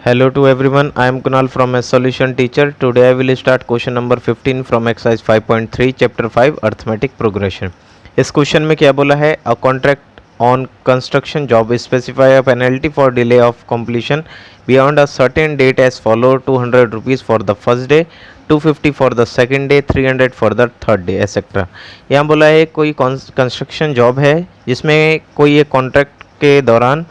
Hello to everyone, I am Kunal from a solution teacher. Today I will start question number 15 from exercise 5.3 chapter 5 arithmetic progression. इस question में क्या बोला है, a contract on construction job specify a penalty for delay of completion beyond a certain date as follow 200 rupees for the first day, 250 for the second day, 300 for the third day etcetera. यहाँ बोला है कोई construction job है जिसमें कोई एक contract के दौरान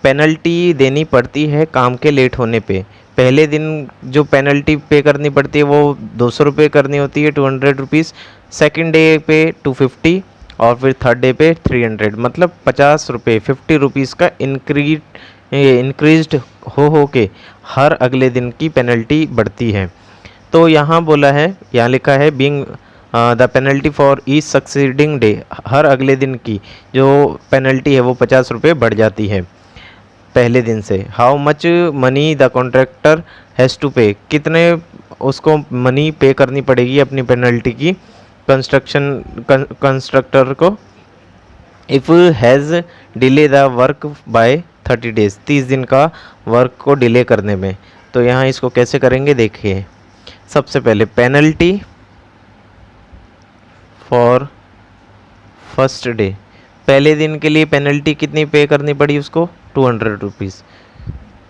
पेनल्टी देनी पड़ती है काम के लेट होने पे। पहले दिन जो पेनल्टी पे करनी पड़ती है वो 200 रुपये करनी होती है, 200 रुपीज़। सेकेंड डे पे 250 और फिर थर्ड डे पे 300, मतलब 50 रुपये 50 रुपीज़ का इंक्रीज्ड हो के हर अगले दिन की पेनल्टी बढ़ती है। तो यहाँ बोला है, यहाँ लिखा है being the penalty for each succeeding day, हर अगले दिन की जो पेनल्टी है वो 50 रुपये बढ़ जाती है पहले दिन से। How much money the contractor has to pay, कितने उसको मनी पे करनी पड़ेगी अपनी पेनल्टी की कंस्ट्रक्टर को। If has delay the work by 30 days, 30 दिन का वर्क को डिले करने में। तो यहाँ इसको कैसे करेंगे देखिए। सबसे पहले पेनल्टी फॉर फर्स्ट डे, पहले दिन के लिए पेनल्टी कितनी पे करनी पड़ी उसको, 200 rupees.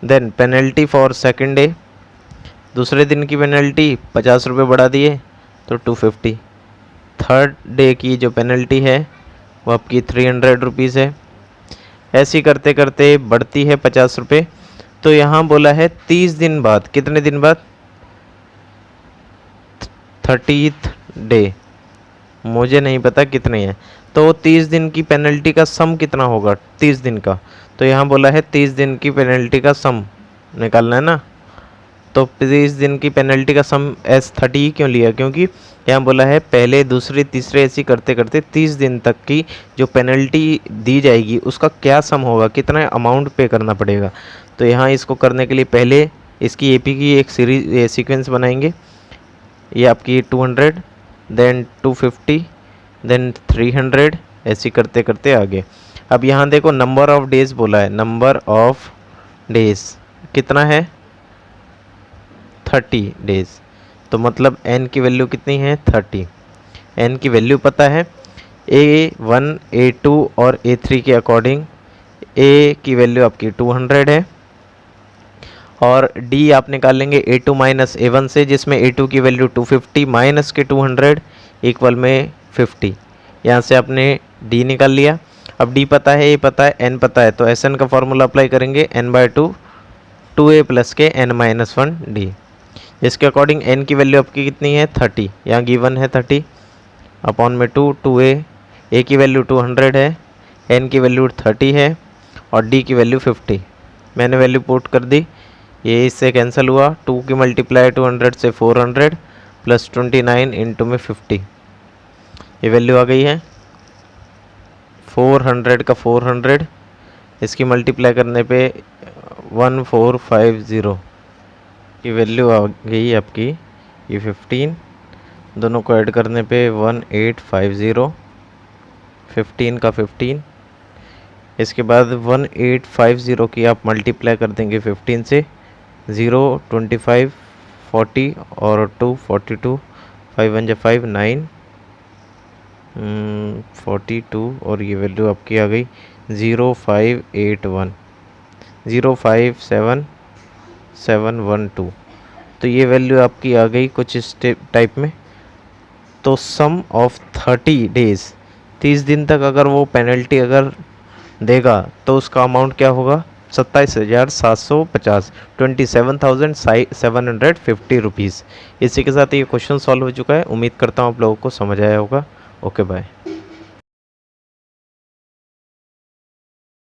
Then penalty for second day, दूसरे दिन की पेनल्टी 50 रुपये बढ़ा दिए तो 250। थर्ड डे की जो पेनल्टी है वो आपकी 300 रुपीज़ है। ऐसी करते करते बढ़ती है 50 रुपये। तो यहाँ बोला है 30 दिन बाद, कितने दिन बाद, 30th डे, मुझे नहीं पता कितने हैं। तो 30 दिन की पेनल्टी का सम कितना होगा 30 दिन का। तो यहाँ बोला है 30 दिन की पेनल्टी का सम निकालना है ना। तो 30 दिन की पेनल्टी का सम एस 30 क्यों लिया, क्योंकि यहाँ बोला है पहले दूसरे तीसरे ऐसी करते करते 30 दिन तक की जो पेनल्टी दी जाएगी उसका क्या सम होगा, कितना अमाउंट पे करना पड़ेगा। तो यहाँ इसको करने के लिए पहले इसकी एपी की एक सीरीज सीक्वेंस बनाएंगे। ये आपकी 200, देन 250, देन 300, ऐसी करते करते आगे। अब यहाँ देखो नंबर ऑफ डेज बोला है, नंबर ऑफ डेज कितना है, 30 डेज। तो मतलब n की वैल्यू कितनी है, 30। n की वैल्यू पता है, A1 A2 और A3 के अकॉर्डिंग A की वैल्यू आपकी 200 है और D आप निकाल लेंगे A2 माइनस A1 से, जिसमें A2 की वैल्यू 250 माइनस के 200 इक्वल में 50। यहाँ से आपने D निकाल लिया। अब D पता है, A पता है, N पता है, तो Sn का फॉर्मूला अप्लाई करेंगे, n/2 2a प्लस के n-1 D, जिसके अकॉर्डिंग n की वैल्यू आपकी कितनी है, 30। यहाँ गिवन है 30 अपॉन में 2a, A की वैल्यू 200 है, n की वैल्यू 30 है और D की वैल्यू 50। मैंने वैल्यू पुट कर दी, ये इससे कैंसिल हुआ। 2 की मल्टीप्लाई 200 से 400 प्लस 29 इंटू में 50, ये वैल्यू आ गई है 400 का 400, इसकी मल्टीप्लाई करने पे 1450 की वैल्यू आ गई आपकी। ये 15 दोनों को ऐड करने पे 1850, 15 का 15। इसके बाद 1850 की आप मल्टीप्लाई कर देंगे 15 से, 0 25 40 और 2 42, 5 1 5 9 42 और ये वैल्यू आपकी आ गई 0581 057712। तो ये वैल्यू आपकी आ गई कुछ इस टाइप में। तो सम ऑफ 30 डेज, 30 दिन तक अगर वो पेनल्टी अगर देगा तो उसका अमाउंट क्या होगा, 27,750, 27,750 रुपीज़। इसी के साथ ये क्वेश्चन सॉल्व हो चुका है। उम्मीद करता हूँ आप लोगों को समझ आया होगा। Okay bye.